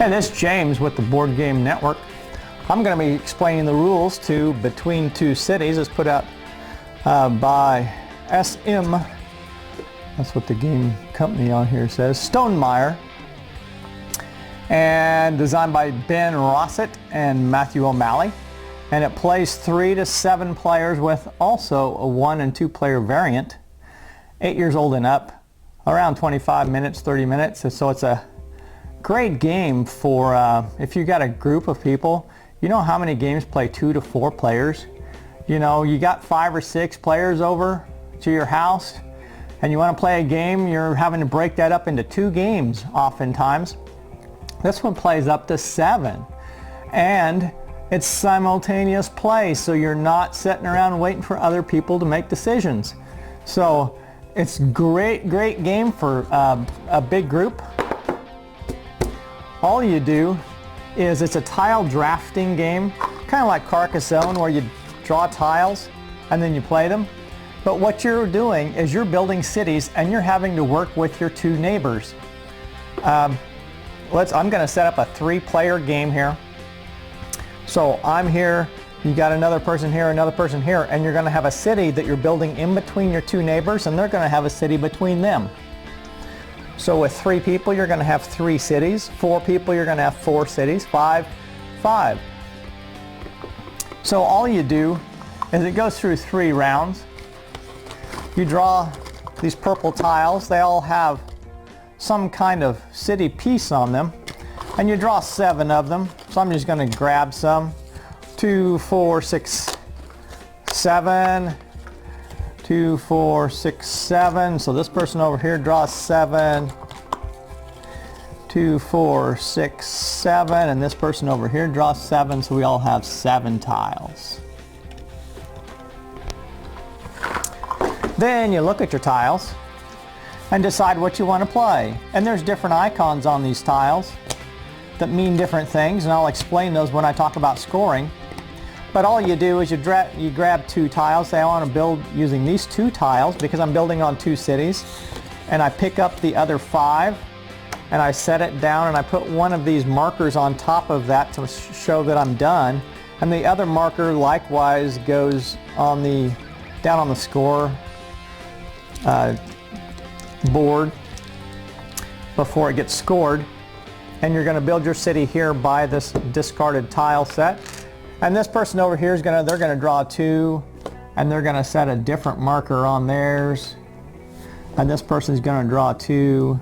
Hey, this is James with the Board Game Network. I'm going to be explaining the rules to Between Two Cities. It's put out by SM, that's what the game company on here says, Stonemeyer, and designed by Ben Rossett and Matthew O'Malley. And it plays 3 to 7 players with also a 1 and 2 player variant, 8 years old and up, around 25 minutes, 30 minutes. And so it's a great game for if you got a group of people. You know how many games play 2 to 4 players? You know, you got 5 or 6 players over to your house and you want to play a game, you're having to break that up into 2 games oftentimes. This one plays up to 7. And it's simultaneous play, so you're not sitting around waiting for other people to make decisions. So it's great game for a big group. All you do is, it's a tile drafting game, kind of like Carcassonne, where you draw tiles and then you play them. But what you're doing is you're building cities and you're having to work with your 2 neighbors. I'm going to set up a 3-player game here. So I'm here, you got another person here, and you're going to have a city that you're building in between your 2 neighbors, and they're going to have a city between them. So with 3 people, you're going to have 3 cities. 4 people, you're going to have 4 cities. 5. So all you do is it goes through 3 rounds. You draw these purple tiles. They all have some kind of city piece on them. And you draw 7 of them. So I'm just going to grab some. 2, 4, 6, 7. 2, 4, 6, 7. So this person over here draws 7. 2, 4, 6, 7. And this person over here draws 7. So we all have 7 tiles. Then you look at your tiles and decide what you want to play. And there's different icons on these tiles that mean different things, and I'll explain those when I talk about scoring. But all you do is you grab 2 tiles. Say I want to build using these 2 tiles because I'm building on 2 cities, and I pick up the other 5 and I set it down, and I put one of these markers on top of that to show that I'm done, and the other marker likewise goes on down on the score board before it gets scored. And you're going to build your city here by this discarded tile set. And this person over here they're going to draw 2, and they're going to set a different marker on theirs. And this person's going to draw 2.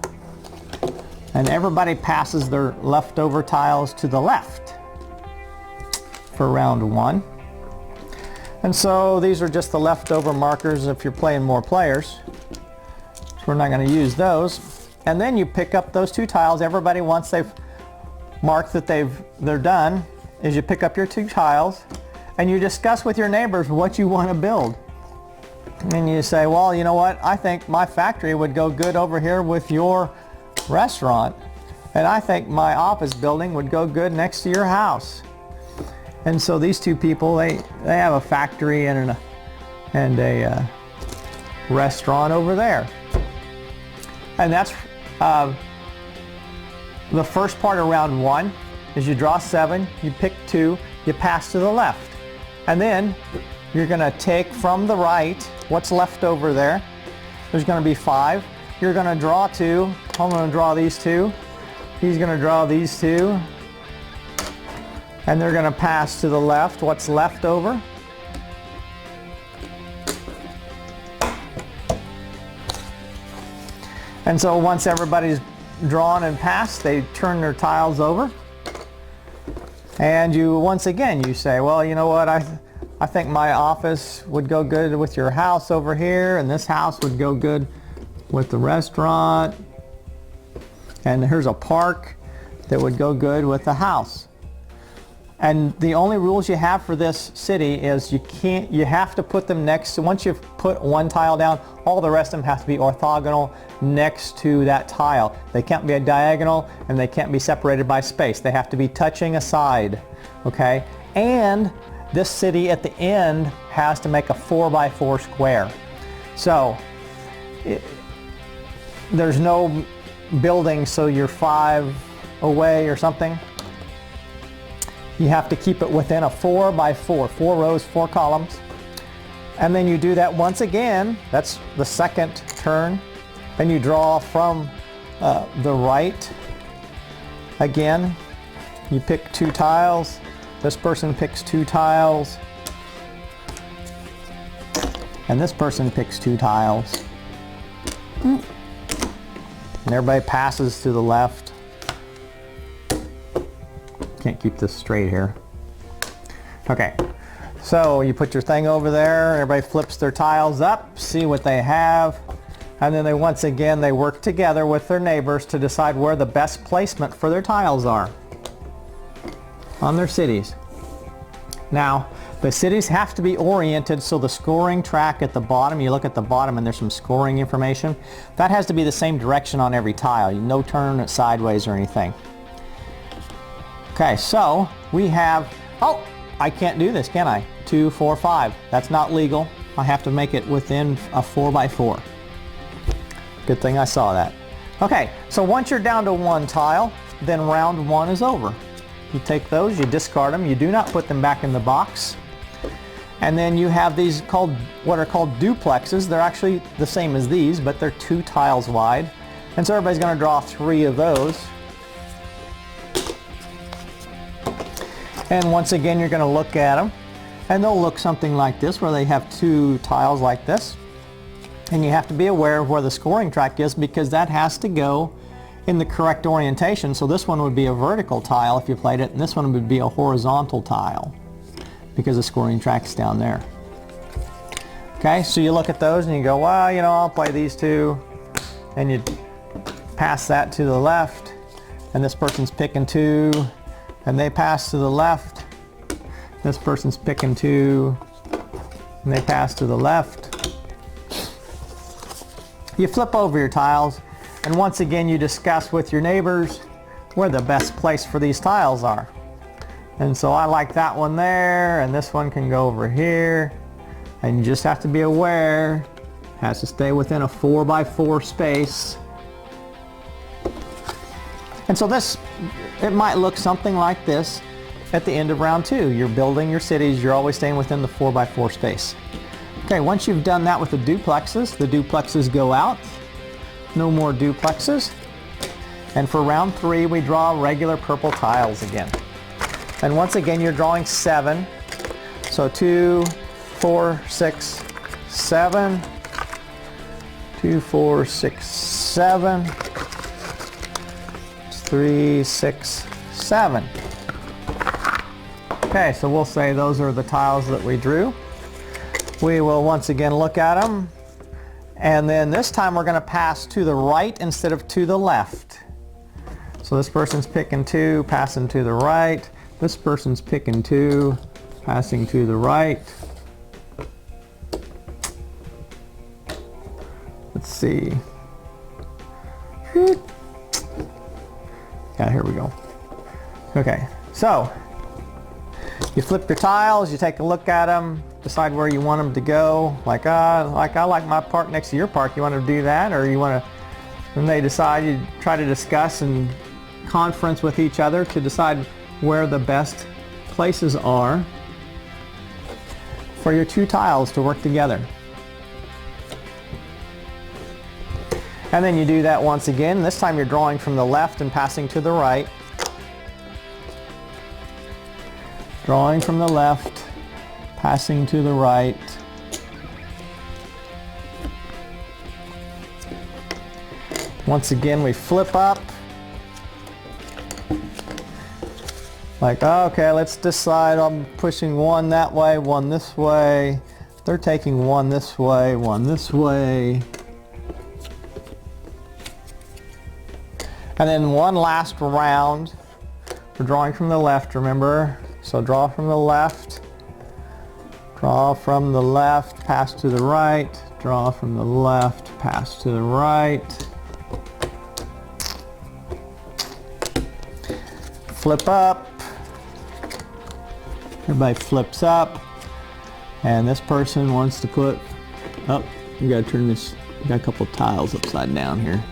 And everybody passes their leftover tiles to the left for round 1. And so these are just the leftover markers if you're playing more players. So we're not going to use those. And then you pick up those 2 tiles. Everybody, once they've marked that they're done, is you pick up your 2 tiles and you discuss with your neighbors what you want to build. And you say, well, you know what, I think my factory would go good over here with your restaurant. And I think my office building would go good next to your house. And so these 2 people, they have a factory and a restaurant over there. And that's the first part of round 1 is you draw 7, you pick 2, you pass to the left. And then you're going to take from the right what's left over there. There's going to be 5. You're going to draw 2. I'm going to draw these 2. He's going to draw these 2. And they're going to pass to the left what's left over. And so once everybody's drawn and passed, they turn their tiles over. And once again, you say, well, you know what, I think my office would go good with your house over here, and this house would go good with the restaurant. And here's a park that would go good with the house. And the only rules you have for this city is you have to put them next to, once you've put one tile down, all the rest of them have to be orthogonal next to that tile. They can't be a diagonal, and they can't be separated by space. They have to be touching aside, okay? And this city at the end has to make a 4x4 square. So there's no building, so your 5 away or something. You have to keep it within a 4 by 4, 4 rows, 4 columns. And then you do that once again. That's the second turn. And you draw from the right. Again, you pick 2 tiles. This person picks 2 tiles. And this person picks 2 tiles. And everybody passes to the left. Can't keep this straight here. Okay, so you put your thing over there, everybody flips their tiles up, see what they have, and then they once again they work together with their neighbors to decide where the best placement for their tiles are on their cities. Now, the cities have to be oriented, so the scoring track at the bottom, you look at the bottom and there's some scoring information, that has to be the same direction on every tile. No turn it sideways or anything. Okay, so we have, oh, I can't do this, can I? 2, 4, 5. That's not legal. I have to make it within a 4 by 4. Good thing I saw that. Okay, so once you're down to 1 tile, then round 1 is over. You take those, you discard them, you do not put them back in the box. And then you have these called, what are called duplexes. They're actually the same as these, but they're 2 tiles wide. And so everybody's going to draw 3 of those. And once again, you're going to look at them, and they'll look something like this, where they have 2 tiles like this. And you have to be aware of where the scoring track is, because that has to go in the correct orientation. So this one would be a vertical tile if you played it, and this one would be a horizontal tile, because the scoring track's down there. Okay, so you look at those and you go, well, you know, I'll play these 2, and you pass that to the left, and this person's picking 2. And they pass to the left. This person's picking 2. And they pass to the left. You flip over your tiles, and once again you discuss with your neighbors where the best place for these tiles are. And so I like that one there, and this one can go over here. And you just have to be aware, it has to stay within a 4 by 4 space. And so this, it might look something like this at the end of round 2. You're building your cities, you're always staying within the 4 by 4 space. Okay, once you've done that with the duplexes go out. No more duplexes. And for round 3, we draw regular purple tiles again. And once again, you're drawing 7. So 2, 4, 6, 7. 2, 4, 6, 7. 3, 6, 7. Okay, so we'll say those are the tiles that we drew. We will once again look at them, and then this time we're going to pass to the right instead of to the left. So this person's picking 2, passing to the right. This person's picking 2, passing to the right. Let's see. Yeah, here we go. Okay, so you flip your tiles, you take a look at them, decide where you want them to go. Like I like my park next to your park. You want to do that, or you want to? When they decide, you try to discuss and conference with each other to decide where the best places are for your 2 tiles to work together. And then you do that once again. This time you're drawing from the left and passing to the right. Drawing from the left, passing to the right. Once again, we flip up. Like, okay, let's decide. I'm pushing 1 that way, 1 this way. They're taking 1 this way, 1 this way. And then one last round. We're drawing from the left, remember? So draw from the left. Draw from the left, pass to the right. Draw from the left, pass to the right. Flip up. Everybody flips up. And this person wants to put, oh, you gotta turn this, you got a couple tiles upside down here.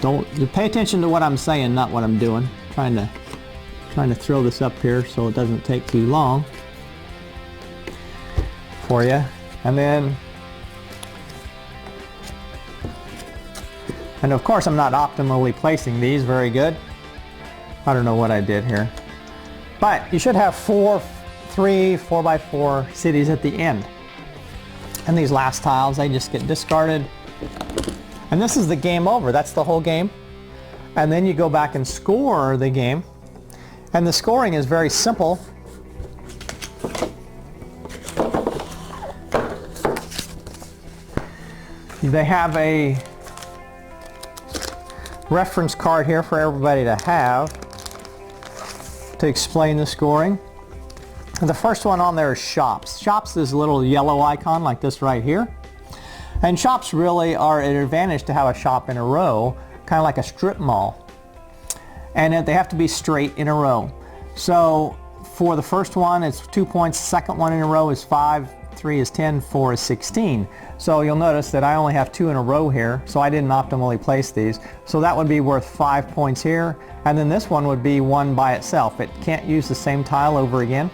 Don't, pay attention to what I'm saying, not what I'm doing. trying to throw this up here so it doesn't take too long for you. And of course I'm not optimally placing these very good. I don't know what I did here. But you should have 3 4x4 cities at the end. And these last tiles, they just get discarded. And this is the game over. That's the whole game. And then you go back and score the game. And the scoring is very simple. They have a reference card here for everybody to have to explain the scoring. The first one on there is shops. Shops is a little yellow icon like this right here. And shops really are an advantage to have a shop in a row, kind of like a strip mall. And they have to be straight in a row. So for the first one, it's 2 points. Second one in a row is 5. 3 is 10. 4 is 16. So you'll notice that I only have 2 in a row here, so I didn't optimally place these. So that would be worth 5 points here. And then this one would be 1 by itself. It can't use the same tile over again.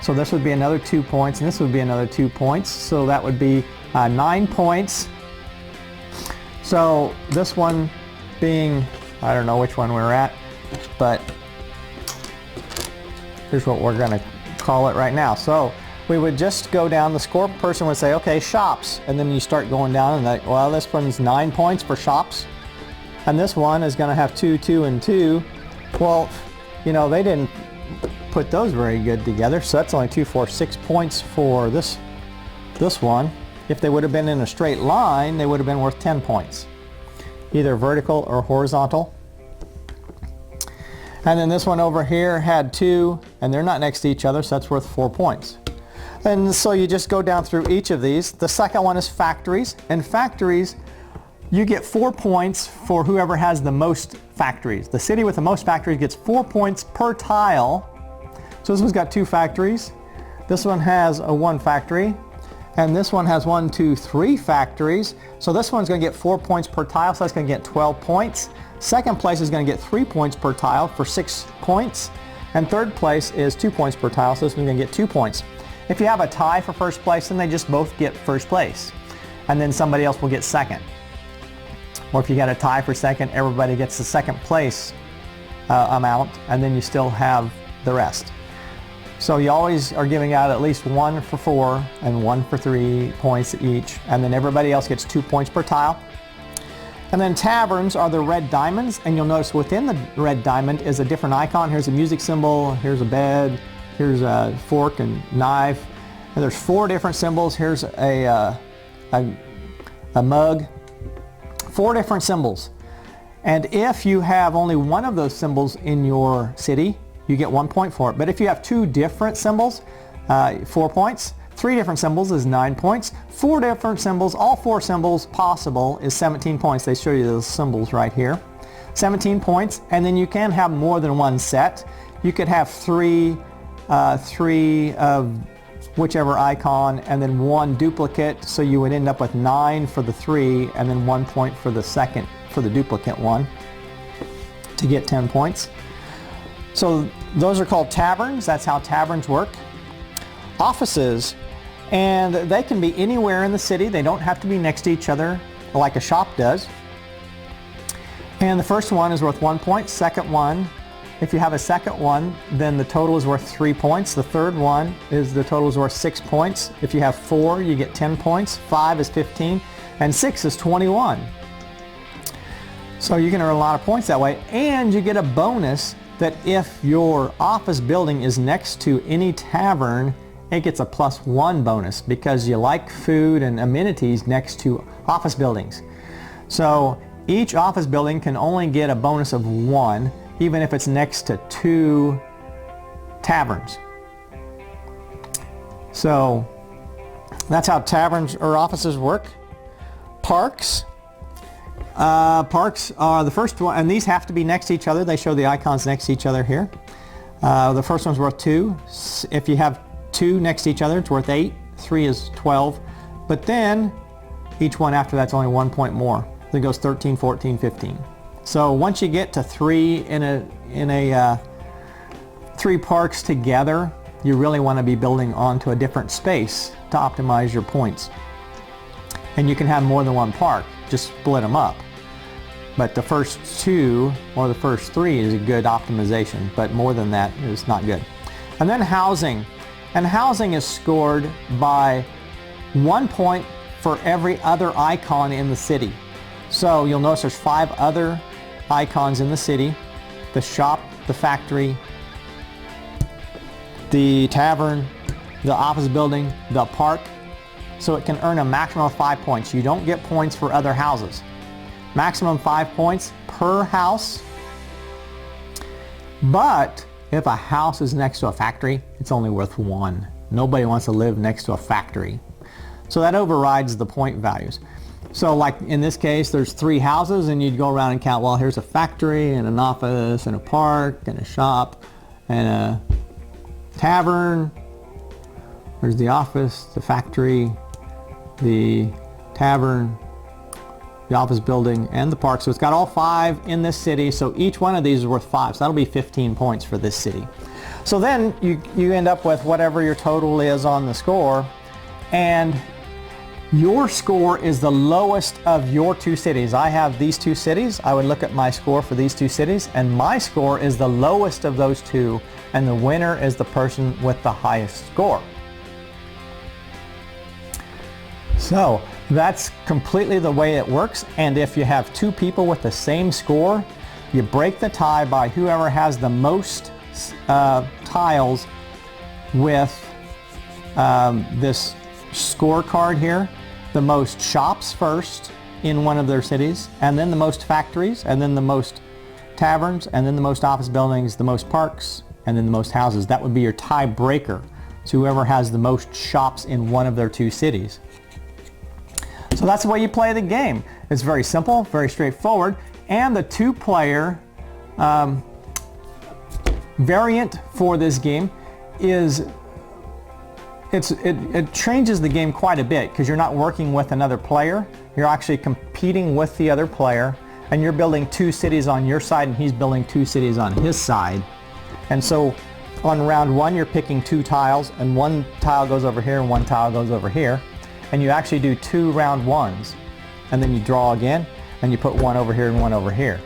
So this would be another 2 points, and this would be another 2 points. So that would be 9 points. So this one being, I don't know which one we're at, but here's what we're going to call it right now. So we would just go down, the score person would say, okay, shops. And then you start going down and like, well, this one's 9 points for shops. And this one is going to have 2, 2, and 2. Well, you know, they didn't put those very good together, so that's only 2, 4, 6 points for this one. If they would have been in a straight line, they would have been worth 10 points, either vertical or horizontal. And then this one over here had 2, and they're not next to each other, so that's worth 4 points. And so you just go down through each of these. The second one is factories, and factories, you get 4 points for whoever has the most factories. The city with the most factories gets 4 points per tile. So this one's got 2 factories. This one has a 1 factory. And this one has 1, 2, 3 factories. So this one's going to get 4 points per tile, so that's going to get 12 points. Second place is going to get 3 points per tile for 6 points. And third place is 2 points per tile, so this one's going to get 2 points. If you have a tie for first place, then they just both get first place. And then somebody else will get second. Or if you got a tie for second, everybody gets the second place amount, and then you still have the rest. So you always are giving out at least 1 for 4 and 1 for 3 points each, and then everybody else gets 2 points per tile. And then taverns are the red diamonds, and you'll notice within the red diamond is a different icon. Here's a music symbol, here's a bed, here's a fork and knife, and there's 4 different symbols. Here's a mug. 4 different symbols. And if you have only one of those symbols in your city, you get 1 point for it. But if you have 2 different symbols, 4 points. 3 different symbols is 9 points. 4 different symbols, all 4 symbols possible, is 17 points. They show you those symbols right here. 17 points, and then you can have more than one set. You could have 3 of whichever icon, and then 1 duplicate, so you would end up with 9 for the 3, and then 1 point for the second, for the duplicate one, to get 10 points. So those are called taverns. That's how taverns work. Offices, and they can be anywhere in the city. They don't have to be next to each other like a shop does. And the first one is worth 1 point. Second one, if you have a second one, then the total is worth 3 points. The third one is the total is worth 6 points. If you have 4, you get 10 points. 5 is 15, and 6 is 21. So you can earn a lot of points that way, and you get a bonus that if your office building is next to any tavern, it gets a +1 bonus because you like food and amenities next to office buildings. So each office building can only get a bonus of 1, even if it's next to 2 taverns. So that's how taverns or offices work. Parks. Parks are the first one, and these have to be next to each other. They show the icons next to each other here. The first one's worth 2. If you have 2 next to each other, it's worth 8. 3 is 12. But then each one after that's only 1 point more. Then it goes 13, 14, 15. So once you get to three three parks together, you really want to be building onto a different space to optimize your points. And you can have more than one park, just split them up. But the first two or the first three is a good optimization, but more than that is not good. And then housing. And housing is scored by 1 point for every other icon in the city. So you'll notice there's 5 other icons in the city: the shop, the factory, the tavern, the office building, the park. So it can earn a maximum of 5 points. You don't get points for other houses. Maximum 5 points per house. But if a house is next to a factory, it's only worth 1. Nobody wants to live next to a factory. So that overrides the point values. So like in this case, there's 3 houses, and you'd go around and count, well, here's a factory and an office and a park and a shop and a tavern. There's the office, the factory, the tavern, the office building, and the park. So it's got all 5 in this city, so each one of these is worth 5. So that'll be 15 points for this city. So then you end up with whatever your total is on the score, and your score is the lowest of your 2 cities. I have these 2 cities. I would look at my score for these 2 cities, and my score is the lowest of those 2, and the winner is the person with the highest score. So that's completely the way it works. And if you have 2 people with the same score, you break the tie by whoever has the most tiles with this scorecard here. The most shops first in one of their cities, and then the most factories, and then the most taverns, and then the most office buildings, the most parks, and then the most houses. That would be your tiebreaker. So whoever has the most shops in one of their 2 cities. So that's the way you play the game. It's very simple, very straightforward, and the 2-player variant for this game is it changes the game quite a bit, because you're not working with another player. You're actually competing with the other player, and you're building 2 cities on your side, and he's building 2 cities on his side. And so on round 1, you're picking 2 tiles, and 1 tile goes over here and 1 tile goes over here. And you actually do 2 round 1s, and then you draw again, and you put 1 over here and 1 over here,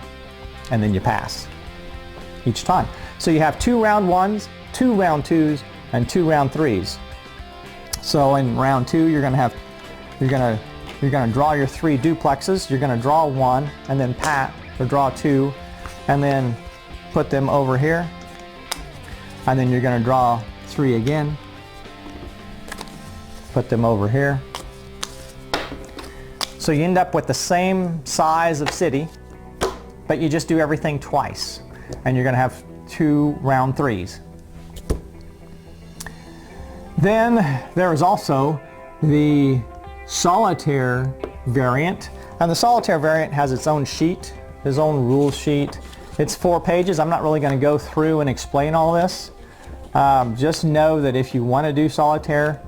and then you pass each time. So you have 2 round 1s, 2 round 2s, and 2 round 3s. So in round 2, you're gonna draw your 3 duplexes. You're gonna draw 1, and then draw 2, and then put them over here, and then you're gonna draw 3 again, put them over here. So you end up with the same size of city, but you just do everything twice, and you're gonna have 2 round 3s. Then there is also the solitaire variant, and the solitaire variant has its own sheet, its own rules sheet. It's 4 pages. I'm not really going to go through and explain all this. Just know that if you want to do solitaire,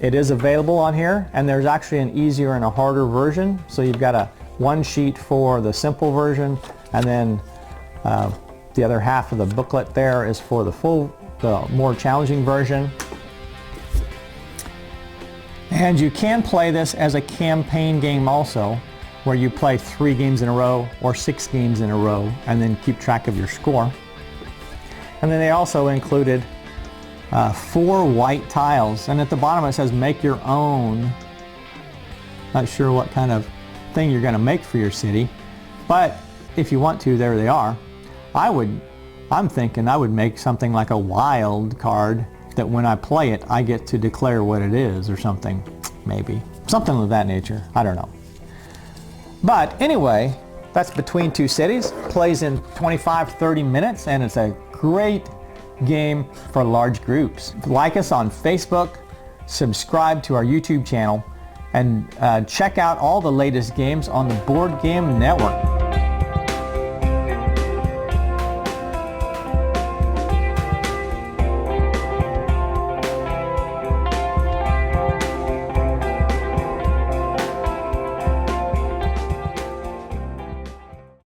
it is available on here, and there's actually an easier and a harder version. So you've got one sheet for the simple version, and then the other half of the booklet there is for the more challenging version. And you can play this as a campaign game also, where you play 3 games in a row or 6 games in a row, and then keep track of your score. And then they also included 4 white tiles, and at the bottom it says make your own. Not sure what kind of thing you're going to make for your city, but if you want to, there they are. I'm thinking I would make something like a wild card that when I play it, I get to declare what it is or something, maybe. Something of that nature, I don't know. But anyway, that's Between Two Cities. Plays in 25-30 minutes, and it's a great game for large groups. Like us on Facebook, subscribe to our YouTube channel, and check out all the latest games on the Board Game Network.